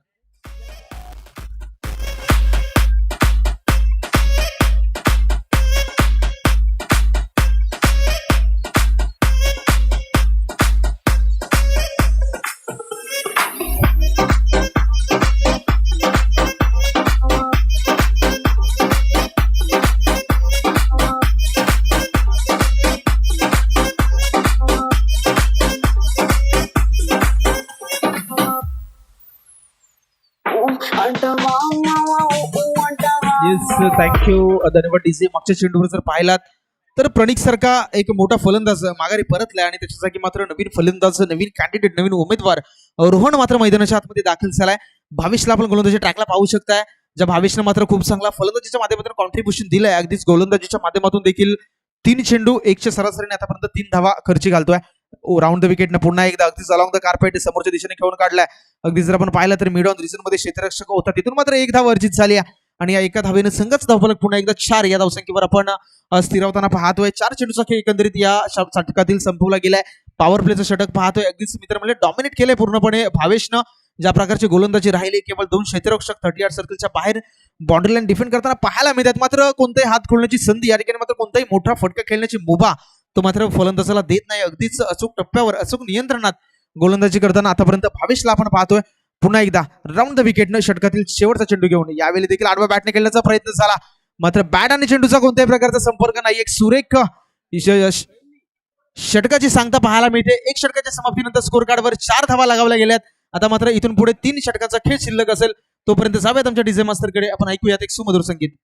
येस थँक्यू धन्यवाद डीजे. मागच्या चेंडूवर जर पाहिलात तर प्रणिक सारखा एक मोठा फलंदाज माघारी परतलाय आणि त्याच्या जागी मात्र नवीन फलंदाज नवीन कॅन्डिडेट नवीन उमेदवार रोहन मात्र मैदानाच्या आतमध्ये दाखल झालाय. भावेशला आपण गोलंदाजी ट्रॅकला पाहू शकताय. ज्या भावेशनं मात्र खूप चांगला फलंदाजीच्या माध्यमातून कॉन्ट्रीब्युशन दिलंय. अगदीच गोलंदाजीच्या माध्यमातून देखील 3 चेंडू 1च्या सरासरीने आतापर्यंत 3 धावा खर्ची घालतोय. राऊंड द विकेटनं पुन्हा एकदा अगदीच अलॉंग द कार्पेट समोरच्या दिशेने खेळून काढलाय. अगदी जर आपण पाहिलं तर मिड ऑन रिजन मध्ये क्षेत्ररक्षक होता तिथून मात्र 1 धाव अर्जित झाली आणि या एका धावेनं संघाचा धावफलक पुन्हा एकदा 4 या धावसंख्येवर आपण स्थिरावताना पाहतोय. 4 चेंडूचा खेळ एकंदरीत या षटकातील संपवला गेलाय. पॉवर प्लेचं षटक पाहतोय. अगदीच मित्र म्हणजे डॉमिनेट केलंय पूर्णपणे भावेशनं. ज्या प्रकारची गोलंदाजी राहिली केवळ 2 क्षेत्ररक्षक 38 सर्कलच्या बाहेर बाउंड्री लाईन डिफेंड करताना पाहायला मिळतात. मात्र कोणताही हात खोलण्याची संधी या ठिकाणी मात्र कोणताही मोठा फटका खेळण्याची मुभा तो मात्र फलंदाजाला देत नाही. अगदीच अचूक टप्प्यावर अचूक नियंत्रणात गोलंदाजी करताना आतापर्यंत भावेशला आपण पाहतोय. पुन्हा एकदा राऊंड द विकेटनं षटकातील शेवटचा चेंडू घेऊन यावेळी देखील आडवा बॅटने खेळण्याचा प्रयत्न झाला मात्र बॅट आणि चेंडूचा कोणत्याही प्रकारचा संपर्क नाही. एक सुरेख षटकाची सांगता पाहायला मिळते. 1 षटकाच्या समाप्तीनंतर स्कोर कार्डवर 4 धावा लगावल्या गेल्यात. आता मात्र इथून पुढे 3 षटकाचा खेळ शिल्लक असेल. तोपर्यंत जाऊयात आमच्या डीजे मास्टरकडे. आपण ऐकूयात एक सुमधुर संगीत.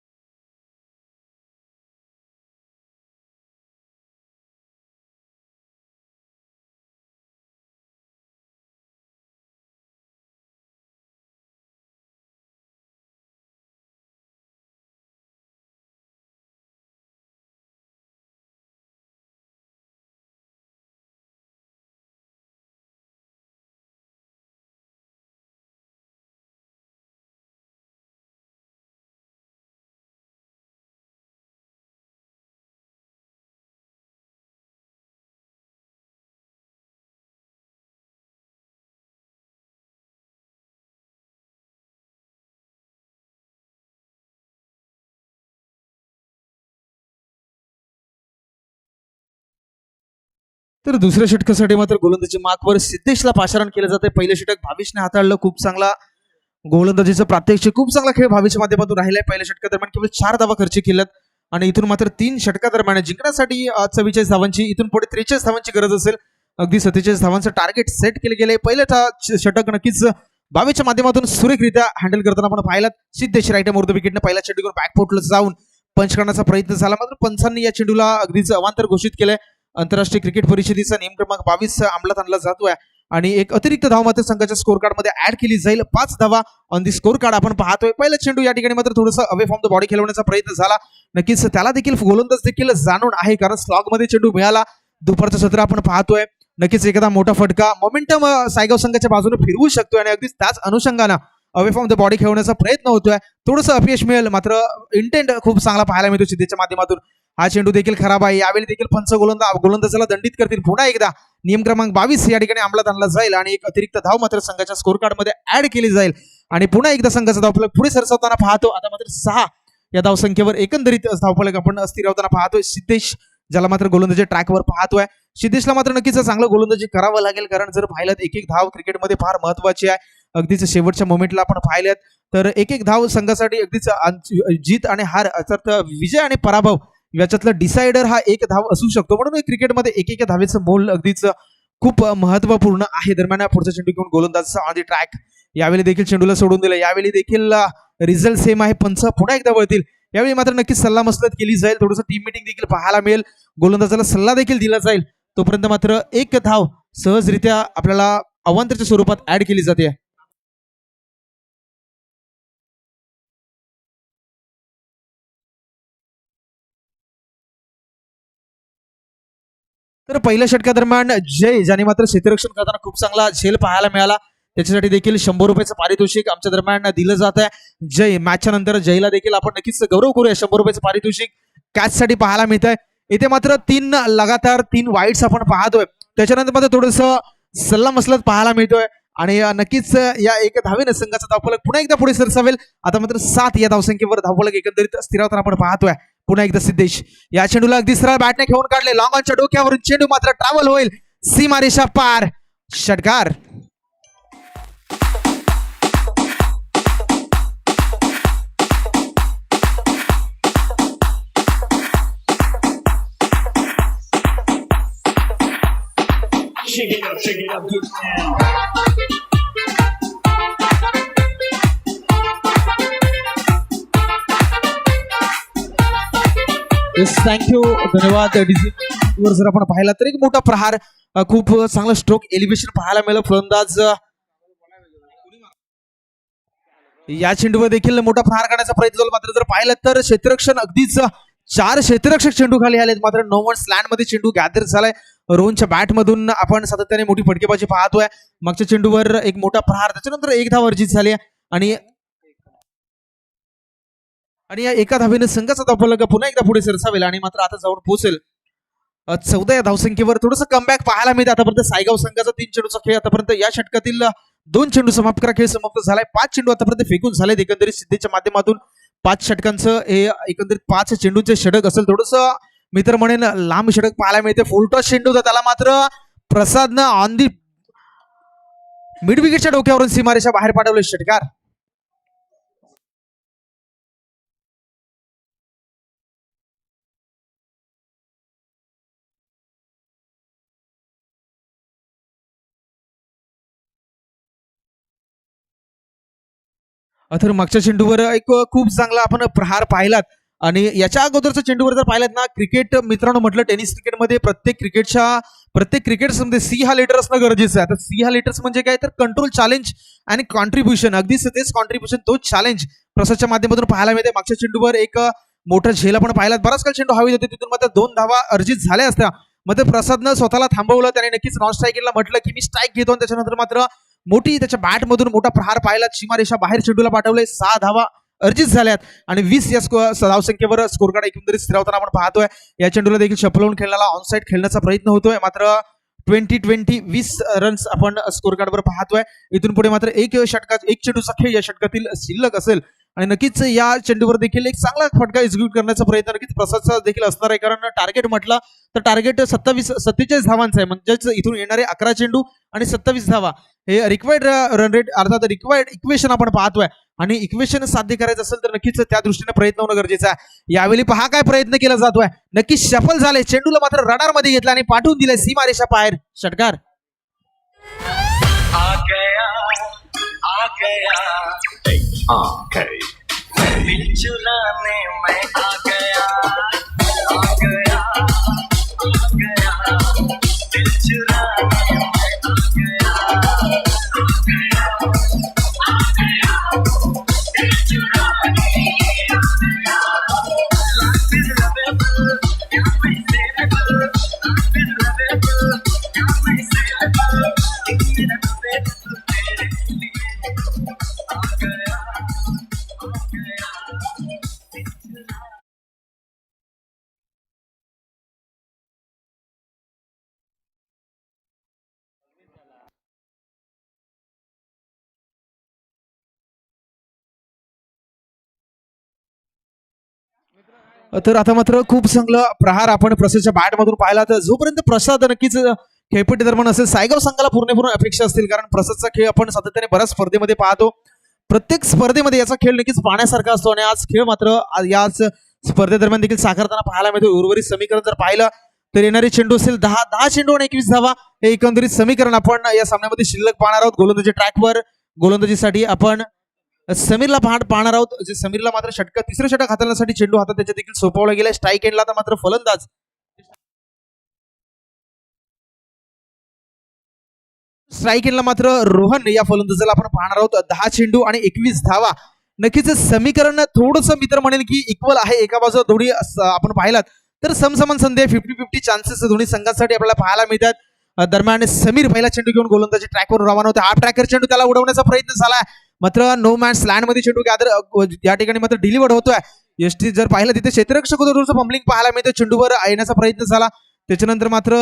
तर दुसऱ्या षटकासाठी मात्र गोलंदाजी मार्कवर सिद्धेशला पाचारण केलं जाते. पहिलं षटक भावेशने हाताळलं. खूप चांगला गोलंदाजीचं प्रात्यक्षिक खूप चांगला खेळ भावेशच्या माध्यमातून राहिलाय. पहिल्या षटकादरम्यान केवळ 4 धावा खर्ची केल्यात आणि इथून मात्र 3 षटकादरम्यान जिंकण्यासाठी 44 धावांची इथून पुढे 43 धावांची गरज असेल. अगदी 47 धावांचं टार्गेट सेट केले गेले. पहिलं षटक नक्कीच भावेशच्या माध्यमातून सुरेखरित्या हँडल करताना आपण पाहिलं. सिद्धेश राईट मोर्द विकेटने पहिला चेंडू घेऊन बॅकफुटला जाऊन पंच करण्याचा प्रयत्न झाला मात्र पंचांनी या चेंडूला अगदीच अवांतर घोषित केलंय. आंतरराष्ट्रीय क्रिकेट परिषदेचा नियम क्रमांक 22 अंमलात आणला जातोय आणि एक अतिरिक्त धाव मात्र संघाच्या स्कोर कार्ड मध्ये ऍड केली जाईल. 5 धावा ऑन दी स्कोर कार्ड आपण पाहतोय. पहिला चेंडू या ठिकाणी मात्र थोडंसं अवे फ्रॉम द बॉडी खेळवण्याचा प्रयत्न झाला. नक्कीच त्याला देखील गोलंदाज देखील जाणून आहे कारण स्लॉग मध्ये चेंडू मिळाला. दुपारचं सत्र आपण पाहतोय. नक्कीच एखादा मोठा फटका मोमेंटम सायगाव संघाच्या बाजूने फिरवू शकतोय आणि अगदीच त्याच अनुषंगानं अवे फ्रॉम द बॉडी खेळवण्याचा प्रयत्न होतोय. थोडंसं अपयश मिळेल, मात्र इंटेंट खूप चांगला पाहायला मिळतो सिद्धेच्या माध्यमातून. हा चेंडू देखील खराब आहे. यावेळी देखील पंच गोलंदाजाला दंडित करतील. पुन्हा एकदा नियम क्रमांक 22 या ठिकाणी अंमलात आणला जाईल आणि एक अतिरिक्त धाव मात्र संघाच्या स्कोर कार्ड मध्ये ऍड केली जाईल आणि पुन्हा एकदा संघाचा धावफलक पुढे सरसावताना पाहतो. आता मात्र 6 या धावसंख्येवर एकंदरीत धावफलक आपण स्थिरावताना पाहतोय. सिद्धेश ज्याला मात्र गोलंदाजी ट्रॅकवर पाहतोय. सिद्धेशला मात्र नक्कीच चांगलं गोलंदाजी करावं लागेल, कारण जर पाहिलं एक धाव क्रिकेटमध्ये फार महत्वाची आहे. अगदीच शेवटच्या मोमेंटला आपण पाहिल्यात तर एक धाव संघासाठी अगदीच जीत आणि हार अर्थात विजय आणि पराभव याच्यातलं डिसायडर हा एक धाव असू शकतो. म्हणून क्रिकेटमध्ये एक धावेचं मोल अगदीच खूप महत्वपूर्ण आहे. दरम्यान पुढचा चेंडू घेऊन गोलंदाज ऑन दी ट्रॅक. यावेळी देखील चेंडूला सोडून दिलं. यावेळी देखील रिझल्ट सेम आहे. पंच पुन्हा एकदा वळतील. यावेळी मात्र नक्कीच सल्ला मसलत केली जाईल. थोडंसं टीम मीटिंग देखील पाहायला मिळेल. गोलंदाजाला सल्ला देखील दिला जाईल. तोपर्यंत मात्र एक धाव सहजरित्या आपल्याला अवांतरच्या स्वरूपात ऍड केली जाते. तर पहिल्या षटकादरम्यान जय ज्याने मात्र क्षेत्ररक्षण करताना खूप चांगला झेल पाहायला मिळाला, त्याच्यासाठी देखील 100 रुपयाचं पारितोषिक आमच्या दरम्यान दिलं जात आहे. जय मॅचच्या नंतर जयला देखील आपण नक्कीच गौरव करूया. 100 रुपयाचं पारितोषिक कॅच साठी पाहायला मिळत आहे. इथे मात्र 3 लगातार 3 वाईट्स आपण पाहतोय. त्याच्यानंतर मात्र थोडंसं सल्ला मसलत पाहायला मिळतोय आणि नक्कीच या एक धावेने संघाचा धावफलक पुन्हा एकदा पुढे सरसावेल. आता मात्र 7 या धावसंख्येवर धावफलक एकंदरीत स्थिरावताना आपण पाहतोय. पुन्हा एकदा सिद्धेश या चेंडूला अगदी सरळ बॅटने खेळून काढले. लॉंग ऑनच्या डोक्यावरून चेंडू मात्र ट्रॅव्हल होईल सीमारेषा पार. षटकार. Shake it up, good man. Thank you, धन्यवाद. वर जर आपण पाहिला तर एक मोठा प्रहार, खूप चांगला स्ट्रोक एलिव्हेशन पाहायला मिळालं. फलंदाज या चेंडूवर देखील मोठा प्रहार करण्याचा प्रयत्न झाला, मात्र जर पाहिलं तर क्षेत्ररक्षण अगदीच 4 क्षेत्ररक्षक चेंडू खाली आलेत. मात्र 9 स्लॅन्ड मध्ये चेंडू गॅदर झालाय. रोहनच्या बॅट मधून आपण सातत्याने मोठी फटकेबाजी पाहतोय. मागच्या चेंडूवर एक मोठा प्रहार, त्याच्यानंतर एक धाव अर्जित झाली आणि या एका धावेने संघाचा धावफलक पुन्हा एकदा पुढे सरसावेल आणि मात्र आता जाऊन पोहोचेल 14 या धावसंख्येवर. थोडंसं कमबॅक पाहायला मिळते. आतापर्यंत सायगाव संघाचा 3 चेंडूचा खेळ आतापर्यंत या षटकातील 2 चेंडू समाप्त करा खेळ समाप्त झालाय. 5 चेंडू आतापर्यंत फेकून झालेत एकंदरीत सिद्धेच्या माध्यमातून. 5 षटकांचं हे एकंदरीत 5 चेंडूचे षटक असेल. थोडंसं मी तर म्हणेन लांब षटक पाहायला मिळते. फुलटॉस चेंडू होता, त्याला मात्र प्रसादनं ऑन दी मिड विकेटच्या डोक्यावरून सीमारेषा बाहेर पाठवले. षटकार. तर मागच्या चेंडूवर एक खूप चांगला आपण प्रहार पाहिलात आणि याच्या अगोदरच्या चेंडूवर जर पाहिलात ना, क्रिकेट मित्रांनो म्हटलं टेनिस क्रिकेटमध्ये प्रत्येक क्रिकेटमध्ये सी हा लेटर असणं गरजेचं आहे. आता सी हा लेटर्स म्हणजे काय तर कंट्रोल, चॅलेंज आणि कॉन्ट्रीब्युशन. अगदीच तेच कॉन्ट्रीब्युशन, तोच चॅलेंज प्रसादच्या माध्यमातून पाहायला मिळते. मागच्या चेंडूवर एक मोठा झेल आपण पाहिलात. बराच काळ चेंडू हवेत होते, तिथून मात्र 2 धावा अर्जित झाल्या असत्या. मात्र प्रसादनं स्वतःला थांबवलं. त्याने नक्कीच नॉन स्ट्राईकला म्हटलं की मी स्ट्राईक घेतो. त्याच्यानंतर मात्र मोठी त्याच्या बॅट मधून मोठा प्रहार पाहिला. सीमारेषा बाहेर चेंडूला पाठवले. 6 धावा अर्जित झाल्यात आणि 20 या धावसंख्येवर स्कोर कार्ड एकंदरीत स्थिरावताना आपण पाहतोय. या चेंडूला देखील शफलवून खेळण्याला ऑनसाईड खेळण्याचा प्रयत्न होतोय. मात्र 20 रन्स आपण स्कोर कार्डवर पाहतोय. इथून पुढे मात्र एक चेंडूचा खेळ या षटकातील शिल्लक असेल आणि नक्कीच या चेंडूवर देखील एक चांगला फटका एक्झिक्यूट करण्याचा प्रयत्न नक्कीच प्रसादचा देखील असणार आहे. कारण टार्गेट म्हटलं तर टार्गेट 47 धावांचं आहे. म्हणजेच इथून येणारे 11 चेंडू आणि 27 धावा हे रिक्वायर्ड रन रेट अर्थात रिक्वायर्ड इक्वेशन आपण पाहतोय आणि इक्वेशन साध्य करायचं असेल तर नक्कीच त्या दृष्टीने प्रयत्न होणं गरजेचं आहे. यावेळी पहा काय प्रयत्न केला जातोय. नक्कीच सफल झाले. चेंडूला मात्र रडार मध्ये घेतला आणि पाठवून दिले सीमारेषा बाहेर. षटकार. आ गया दिल चुराने मैं आ गया दिल चुराने मैं आ गया तर आता मात्र खूप चांगलं प्रहार आपण प्रसादच्या बॅट मधून पाहिला. तर जोपर्यंत प्रसाद नक्कीच खेळपट्टी दरम्यान असेल, सायगाव संघाला पूर्ण अपेक्षा असतील, कारण प्रसादचा खेळ आपण सातत्याने बऱ्याच स्पर्धेमध्ये पाहतो. प्रत्येक स्पर्धेमध्ये याचा खेळ नक्कीच पाहण्यासारखा असतो आणि आज खेळ मात्र याच स्पर्धेदरम्यान देखील साकारताना पाहायला मिळतो. उर्वरित समीकरण जर पाहिलं तर येणारे चेंडू असेल 10 चेंडू आणि 21 धावा, हे एकंदरीत समीकरण आपण या सामन्यामध्ये शिल्लक पाहणार आहोत. गोलंदाजी ट्रॅकवर गोलंदाजीसाठी आपण समीरला पाहणार आहोत. जे समीरला मात्र तिसरं षटक हाताळण्यासाठी चेंडू हातात त्याच्या देखील सोपवला गेला. स्ट्राईक एंडला तर मात्र फलंदाज स्ट्राईक एंडला मात्र रोहन या फलंदाजाला आपण पाहणार आहोत. 10 चेंडू आणि 21 धावा. नक्कीच समीकरण थोडंसं मी तर म्हणेल की इक्वल आहे. एका बाजूला दोन्ही आपण पाहिलात तर समसमान संधी 50-50 चान्सेस दोन्ही संघांसाठी आपल्याला पाहायला मिळतात. दरम्यान समीर पहिला चेंडू घेऊन गोलंदाजी ट्रॅकवर रवाना होते. हाफ ट्रॅकर चेंडू त्याला उडवण्याचा प्रयत्न झाला, मात्र नो मॅन्स लँड मध्ये चेंडू या ठिकाणी मात्र डिलिव्हर्ड होतोय. एसटी जर पाहिलं तिथे क्षेत्ररक्षक थोडंसं फंबलिंग पाहायला मिळतं. चेंडूवर येण्याचा प्रयत्न झाला, त्याच्यानंतर मात्र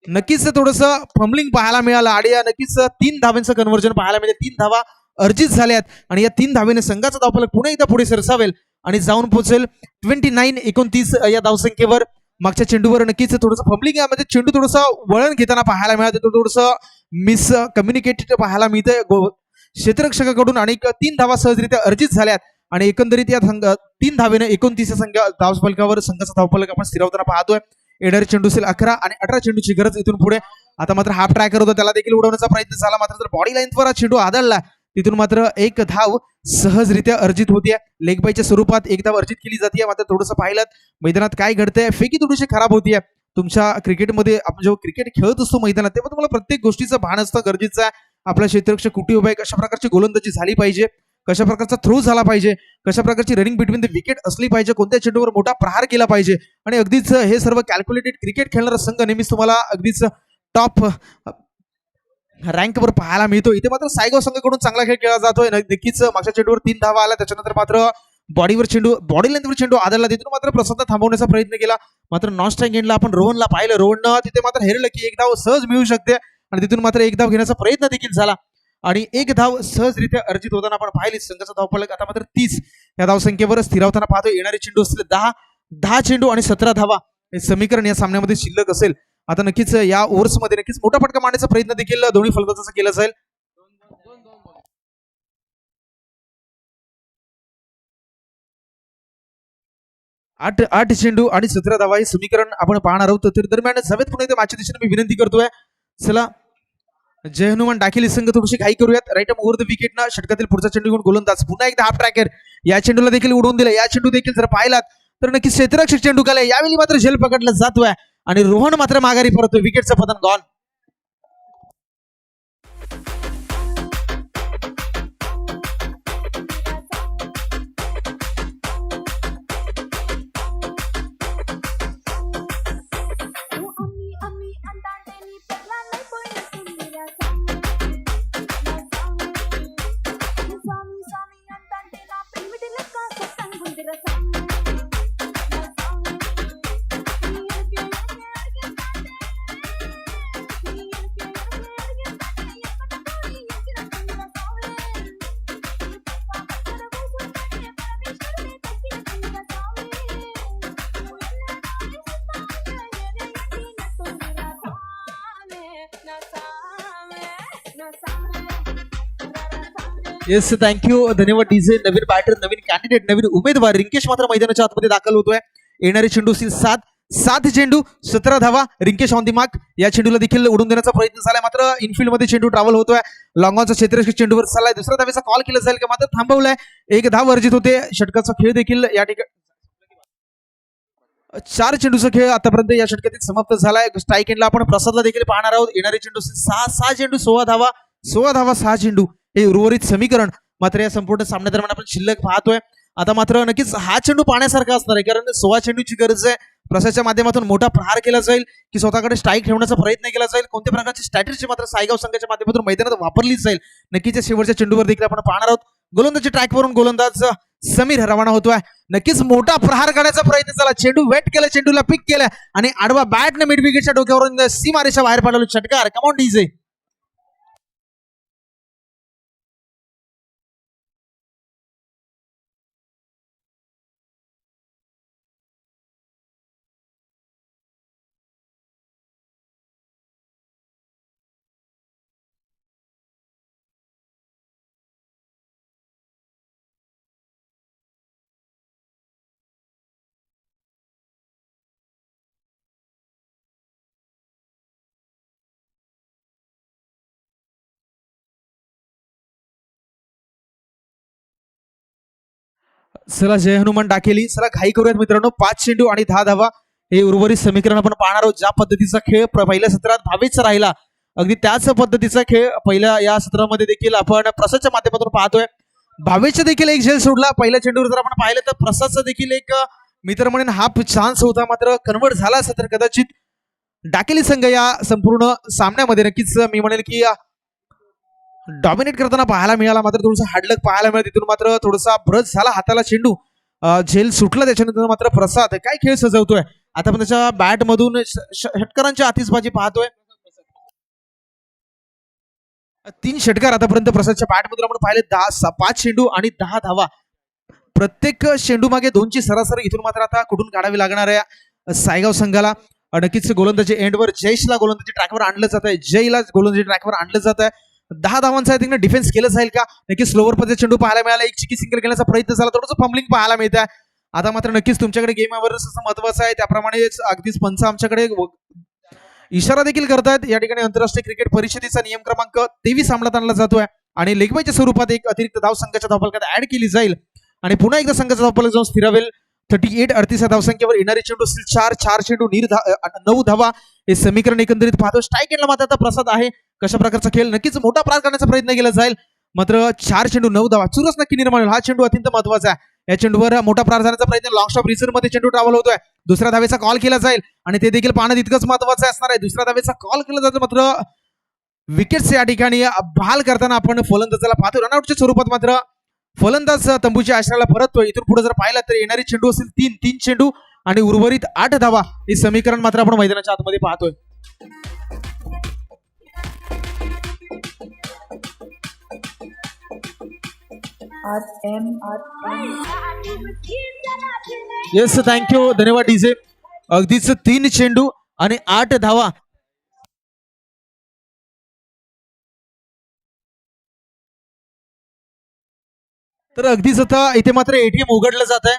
नक्कीच थोडंसं फंबलिंग पाहायला मिळालं आणि नक्कीच 3 धावांचं कन्व्हर्जन पाहायला मिळते. 3 धावा अर्जित झाल्यात आणि या 3 धावेने संघाचा धावफलक पुन्हा एकदा पुढे सरसावेल आणि जाऊन पोहोचेल 29-29 या धावसंख्येवर. मागच्या चेंडूवर नक्कीच थोडंसं फंबलिंग यामध्ये चेंडू थोडंसं वळण घेताना पाहायला मिळालं, थोडंसं मिस कम्युनिकेटेड पाहायला मिळतंय क्षेत्ररक्षकाकडून आणि 3 धावा सहजरित्या अर्जित झाल्यात आणि एकंदरीत या 3 धावेने 29 धावफलकावर संघाचा धावफलक आपण स्थिरावताना पाहतोय. येणारे चेंडू असेल 11 आणि 18 चेंडूची गरज इथून पुढे. आता मात्र हाफ ट्रॅकर होता, त्याला देखील उडवण्याचा प्रयत्न झाला, मात्र जर बॉडी लाईनवर चेंडू आदळला तिथून मात्र एक धाव सहजरित्या अर्जित होतीये. लेग बायच्या स्वरूपात एक धाव अर्जित केली जाते. मात्र थोडंसं पाहिलं मैदानात काय घडतंय, फेकी थोडीशी खराब होतीये. तुमच्या क्रिकेटमध्ये आपण जेव्हा क्रिकेट खेळत असतो मैदानात तेव्हा तुम्हाला प्रत्येक गोष्टीचं भान असतं, गरजेचं आहे. आपला क्षेत्ररक्षक कुठे उभा आहे, कशा प्रकारची गोलंदाजी झाली पाहिजे, कशा प्रकारचा थ्रो झाला पाहिजे, कशा प्रकारची रनिंग बिटवीन द विकेट असली पाहिजे, कोणत्या चेंडूवर मोठा प्रहार केला पाहिजे आणि अगदीच हे सर्व कॅल्क्युलेटेड क्रिकेट खेळणारा संघ नेहमीच तुम्हाला अगदीच टॉप रँकवर पाहायला मिळतो. इथे मात्र सायगाव संघाकडून चांगला खेळ केला जातोय. नक्कीच मागच्या चेंडूवर 3 धावा आल्या, त्याच्यानंतर मात्र बॉडी लेंथवर चेंडू आदळला, तिथून मात्र प्रसाद थांबवण्याचा प्रयत्न केला, मात्र नॉन स्ट्राईक एंडला आपण रोहनला पाहिलं. रोहन तिथे मात्र हेरलं की एक धाव सहज मिळू शकते आणि तिथून मात्र एक धाव घेण्याचा प्रयत्न देखील झाला आणि एक धाव सहजरित्या अर्जित होताना आपण पाहिली. संघाचा धावफलक आता मात्र 30 या धावसंख्येवर स्थिरावताना पाहतो. येणारे चेंडू असतील 10 चेंडू आणि 17 धावा, हे समीकरण या सामन्यामध्ये शिल्लक असेल. आता नक्कीच या ओव्हर्समध्ये नक्कीच मोठा फटका मारण्याचा प्रयत्न देखील दोन्ही फलंदाजांचा केला जाईल. 8 चेंडू आणि 17 धावा हे समीकरण आपण पाहणार आहोत. तर दरम्यान जमेत पुन्हा एकदा माझ्या दिशेने मी विनंती करतोय, चला जय हनुमान डाकेली संघ थोडीशी घाई करूयात. राईट ओव्हर द विकेट ना षटकातील पुढचा चेंडू घेऊन गोलंदाज पुन्हा एकदा हाफ ट्रॅकर या चेंडूला देखील उडवून दिला. या चेंडू देखील जर पाहिलात तर नक्कीच क्षेत्ररक्षक चेंडू केलाय, यावेळी मात्र झेल पकडला जातोय आणि रोहन मात्र माघारी परतोय. विकेटचं पतन गॉन. येस, थँक्यू, धन्यवाद डीजे. नवीन बॅटर, नवीन कॅन्डिडेट, नवीन उमेदवार रिंकेश मात्र मैदानाच्या आतमध्ये दाखल होतोय. येणारे चेंडू असतील 7 चेंडू 17 धावा. Rinkesh on the mark. या चेंडूला देखील उडून देण्याचा प्रयत्न झाला, मात्र इनफिल्ड मध्ये चेंडू ट्रॅव्हल होतोय. लॉंगॉनचा क्षेत्ररक्षक चेंडूवर चाललाय, दुसऱ्या धावेचा कॉल केला जाईल का, मात्र थांबवलाय. एक धाव अर्जित होते. षटकाचा खेळ देखील या ठिकाणी 4 चेंडूचा खेळ आतापर्यंत या षटकातील समाप्त झालाय. स्ट्राईक एंडला आपण प्रसादला देखील पाहणार आहोत. येणारे चेंडू 6 चेंडू 16 धावा, 16 धावा 6 चेंडू, हे उर्वरित समीकरण मात्र या संपूर्ण सामन्यादरम्यान आपण शिल्लक पाहतोय. आता मात्र नक्कीच हा चेंडू पाहण्यासारखा असणार आहे, कारण 16 चेंडूची गरज आहे. प्रसादच्या माध्यमातून मोठा प्रहार केला जाईल की स्वतःकडे स्ट्राईक ठेवण्याचा प्रयत्न केला जाईल, कोणत्या प्रकारची स्ट्रॅटेजी मात्र सायगाव संघाच्या माध्यमातून मैदानात वापरली जाईल, नक्कीच शेवटच्या चेंडूवर देखील आपण पाहणार आहोत. गोलंदाजी ट्रॅकवरून गोलंदाज समीर रवाना होतोय. नक्कीच मोठा प्रहार करण्याचा प्रयत्न झाला, चेंडू वेट केला, चेंडूला पिक केला आणि आडवा बॅटने मिड विकेटच्या डोक्यावरून सीमारेषा बाहेर पडवलं. षटकार, कमॉन डीजे. चला जय हनुमान डाकेली. चला घाई करूयात मित्रांनो. 5 चेंडू आणि 10 धावा हे उर्वरित समीकरण आपण पाहणार आहोत. ज्या पद्धतीचा खेळ पहिल्या सत्रात भावेच राहिला, अगदी त्याच पद्धतीचा खेळ पहिल्या या सत्रामध्ये देखील आपण प्रसादच्या माध्यमातून पाहतोय. भावेचं देखील एक झेल सोडला. पहिल्या चेंडूवर जर आपण पाहिलं तर प्रसादचा देखील एक मित्र म्हणून हाफ चान्स होता, मात्र कन्वर्ट झाला असता तर कदाचित डाकेली संघ या संपूर्ण सामन्यामध्ये नक्कीच मी म्हणेल की डॉमिनेट करताना पाहायला मिळाला. मात्र थोडंसं हार्डलक पाहायला मिळालं. तिथून मात्र थोडासा ब्रश झाला हाताला चेंडू, झेल सुटला. त्याच्यानंतर मात्र प्रसाद काय खेळ सजवतोय. आता पण त्याच्या बॅट मधून षटकारांची आतिषबाजी पाहतोय. 3 षटकार आतापर्यंत प्रसादच्या बॅट मधून आपण पाहिले. 5 चेंडू आणि 10 धावा. प्रत्येक चेंडू मागे 2 ची सरासरी इथून मात्र आता कुठून काढावी लागणार आहे सायगाव संघाला. नक्कीच गोलंदाजी एंडवर जयेशला गोलंदाजी ट्रॅकवर आणलं जात आहे. जयला गोलंदाजी ट्रॅकवर आणलं जात आहे. 10 धावांचा आय थिंक डिफेन्स केलं जाईल का. नक्कीच स्लोवर मध्ये चेंडू पाहायला मिळाला. एक चिकी सिंगल घेण्याचा प्रयत्न झाला. थोडंसं फंबलिंग पाहायला मिळत आहे. आता मात्र नक्कीच तुमच्याकडे गेम अवेअरनेस असं महत्वाचं आहे. त्याप्रमाणेच अगदीच पंच आमच्याकडे इशारा देखील करतायत. या ठिकाणी आंतरराष्ट्रीय क्रिकेट परिषदेचा नियम क्रमांक 23 अंमलात आणला जातोय आणि लेगबायच्या स्वरूपात एक अतिरिक्त धाव संघाच्या धावफलकात ऍड केली जाईल आणि पुन्हा एकदा संघाचा धावफलक जाऊन स्थिरावेल. 38 या धावसंख्येवर येणारे चेंडू असतील 4 चेंडू 9 धावा. हे समीकरण एकंदरीत पाहतो. स्ट्राईक एंडला मात्र आता प्रसाद आहे. कशा प्रकारचा खेळ नक्कीच मोठा प्रार करण्याचा प्रयत्न केला जाईल. मात्र 4 चेंडू 9 धावा चुरस नक्की निर्माण होईल. हा चेंडू अत्यंत महत्वाचा आहे. या चेंडूवर मोठा प्रार जाण्याचा प्रयत्न. लॉंग स्टॉप रिझर्व मध्ये चेंडू ट्रॅव्हल होतोय. दुसऱ्या धावेचा कॉल केला जाईल आणि ते देखील पाहणं तितकंच महत्वाचं असणार आहे. दुसऱ्या धावेचा कॉल केला जातो. मात्र विकेट्स या ठिकाणी बहाल करताना आपण फलंदाजाला पाहतो. रनआउटच्या स्वरूपात मात्र फलंदाज तंबूच्या आश्रयाला परततोय. इथून पुढे जर पाहिलं तर येणारे चेंडू असतील 3 चेंडू आणि उर्वरित 8 धावा. हे समीकरण मात्र आपण मैदानाच्या आतमध्ये पाहतोय. येस थँक्यू धन्यवाद डीजे. अगदीच 3 चेंडू आणि 8 धावा. तर अगदीच आता इथे मात्र एटीएम उघडलं जात आहे.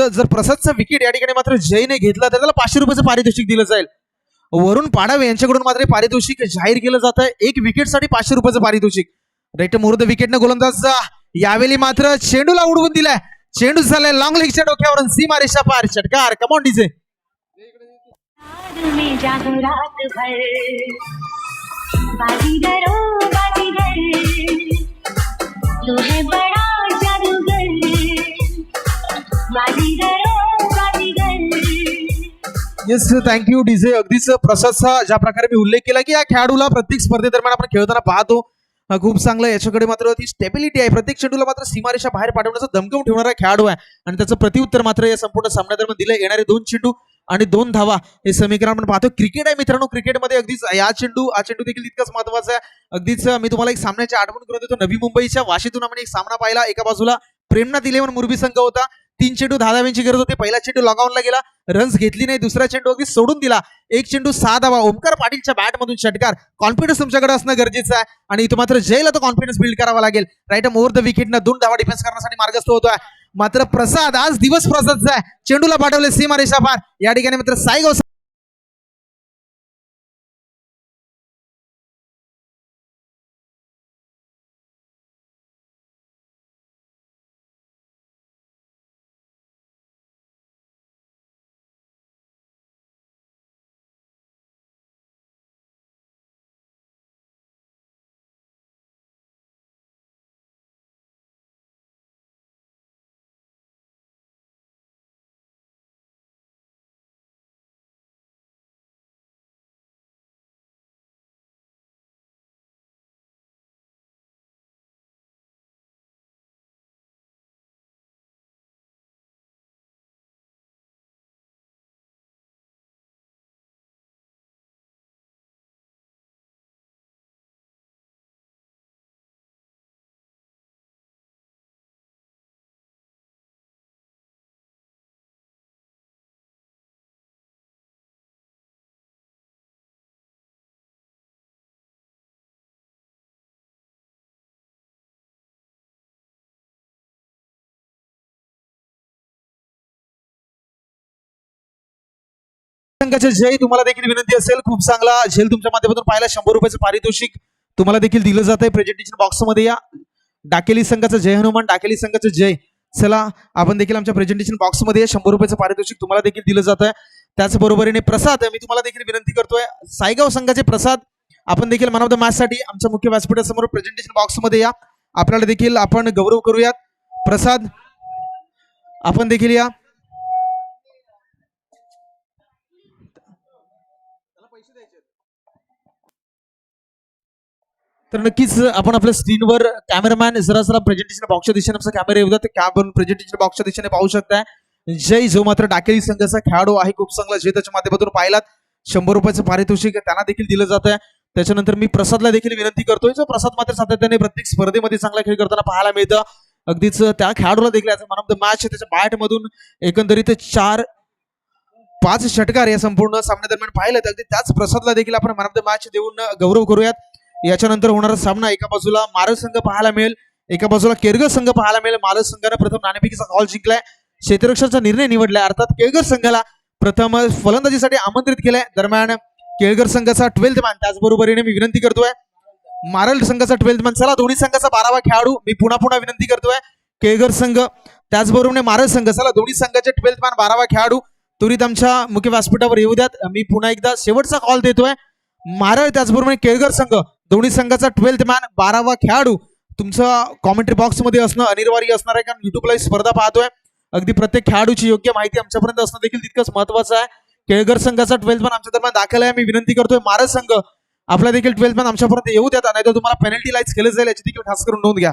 जर प्रसादचा विकेट या ठिकाणी मात्र जयने घेतला तर त्याला 500 रुपयाचं पारितोषिक दिलं जाईल. वरुण पाडावे यांच्याकडून मात्र पारितोषिक जाहीर केलं जात आहे. 1 विकेटसाठी 500 रुपयाचं पारितोषिक. राईट मुहूर्त विकेटनं गोलंदाज यावेळी मात्र चेंडूला उडवून दिलाय. चेंडू झालाय लॉंग लेगच्या डोक्यावरून सीमा रेषा पार. षटकार कमॉन डीजे. में जागो रात भर बाजीगरो बाजीगर तू है बड़ा जादूगर बाजीगरो बाजीगर. Yes thank you DJ. अगदीच प्रसादचा ज्या प्रकारे मी उल्लेख केला की या खेळाडूला प्रत्येक स्पर्धेदरम्यान आपण खेळताना पाहतो खूप चांगलं. याच्याकडे मात्र ती स्टेबिलिटी आहे. प्रत्येक चेंडूला मात्र सीमारेषा बाहेर पाठवण्याचा दमकम ठेवणारा खेळाडू आहे आणि त्याचं प्रत्युत्तर मात्र या संपूर्ण सामन्यादरम्यान दिलं. येणारे 2 चेंडू आणि 2 धावा हे समीकरण आपण पाहतो. क्रिकेट आहे मित्रांनो. क्रिकेटमध्ये अगदीच हा चेंडू देखील तितकाच महत्वाचा आहे. अगदीच मी तुम्हाला एक सामन्याची आठवण करून देतो. नवी मुंबईच्या वाशीतून आपण एक सामना पाहिला. एका बाजूला प्रेमनाथ 11 मुरबी संघ होता. 3 चेंडू 10 धाव्यांची गरज होती. पहिला चेंडू लॉगआउटला गेला, रन्स घेतली नाही. दुसरा चेंडू अगदी सोडून दिला. 1 चेंडू 6 धावा. ओमकार पाटीलच्या बॅट मधून षटकार. कॉन्फिडन्स तुमच्याकडे असणं गरजेचं आहे आणि इथं मात्र जयला तो कॉन्फिडन्स बिल्ड करावा लागेल. राईट मोर द विकेटनं 2 धावा डिफेन्स करण्यासाठी मार्गस्थ होतोय. मात्र प्रसाद आज दिवस प्रसादचा आहे. चेंडूला पाठवले सीमा रेषा पार. या ठिकाणी मात्र सायगाव संघाचे जय. तुम्हाला देखील विनंती असेल खूप चांगला झेल तुमच्या माध्यमातून पाहिला. 100 रुपयाचं पारितोषिक तुम्हाला देखील दिलं जात आहे. प्रेझेंटेशन बॉक्स मध्ये या. डाकेली संघाचं जय हनुमान, डाकेली संघाचं जय. चला आपण देखील आमच्या प्रेझेंटेशन बॉक्समध्ये 100 रुपयाचं पारितोषिक तुम्हाला देखील दिलं जात आहे. त्याचबरोबरीने प्रसाद मी तुम्हाला देखील विनंती करतोय, सायगाव संघाचे प्रसाद आपण देखील मन ऑफ द मॅच साठी आमच्या मुख्य व्यासपीठासमोर प्रेझेंटेशन बॉक्समध्ये या. आपल्याला देखील आपण गौरव करूयात. प्रसाद आपण देखील या. तर नक्कीच आपण आपल्या स्क्रीनवर कॅमेरामॅन जरा प्रेझेंटेशन बॉक्सच्या दिशेने आमचा कॅमेरा येऊ द्या. तर आपण प्रेझेंटेशन बॉक्सच्या दिशेने पाहू शकताय जय जो मात्र डाकेली संघाचा खेळाडू आहे, खूप चांगला जय त्याच्या माध्यमातून पाहिलात 100 रुपयाचं पारितोषिक त्यांना देखील दिलं जात आहे. त्याच्यानंतर मी प्रसादला देखील विनंती करतोय, जो प्रसाद मात्र सातत्याने प्रत्येक स्पर्धेमध्ये चांगला खेळ करताना पाहायला मिळतं. अगदीच त्या खेळाडूला देखील मन ऑफ द मॅच त्याच्या बॅट मधून एकंदरीत 4-5 षटकार या संपूर्ण सामन्यादरम्यान पाहिलं. अगदी त्याच प्रसादला देखील आपण मन ऑफ द मॅच देऊन गौरव करूयात. याच्यानंतर होणारा सामना एका बाजूला मारळ संघ पाहायला मिळेल, एका बाजूला केळगर संघ पाहायला मिळेल. मारळ संघाने प्रथम नाणेफेकीचा कॉल जिंकलाय, क्षेत्ररक्षणाचा निर्णय निवडलाय, अर्थात केळगर संघाला प्रथम फलंदाजीसाठी आमंत्रित केलंय. दरम्यान केळगर संघाचा 12th मॅन त्याचबरोबरीने मी विनंती करतोय मारळ संघाचा 12th मॅन. चला दोन्ही संघाचा 12वा खेळाडू मी पुन्हा विनंती करतोय, केळगर संघ त्याचबरोबरीने मारळ संघ, चला दोन्ही संघाचे 12th मॅन 12वा खेळाडू त्वरित आमच्या मुख्य व्यासपीठावर येऊ द्यात. मी पुन्हा एकदा शेवटचा कॉल देतोय, मारळ त्याचबरोबर केळगर संघ दोन्ही संघाचा 12th मॅन 12वा खेळाडू तुमचा कॉमेंट्री बॉक्स मध्ये असणं अनिवार्य असणार आहे, कारण युट्यूबला ही स्पर्धा पाहतोय. अगदी प्रत्येक खेळाडूची योग्य माहिती आमच्यापर्यंत असणं देखील तितकंच महत्वाचं आहे. केळगर संघाचा 12th मॅन आमच्या दरम्यान दाखल आहे. मी विनंती करतोय मारळ संघ आपला देखील 12th मॅन आमच्यापर्यंत येऊ द्या, नाही तर तुम्हाला पेनल्टी लाईज केलं जाईल याची देखील खास करून नोंद घ्या.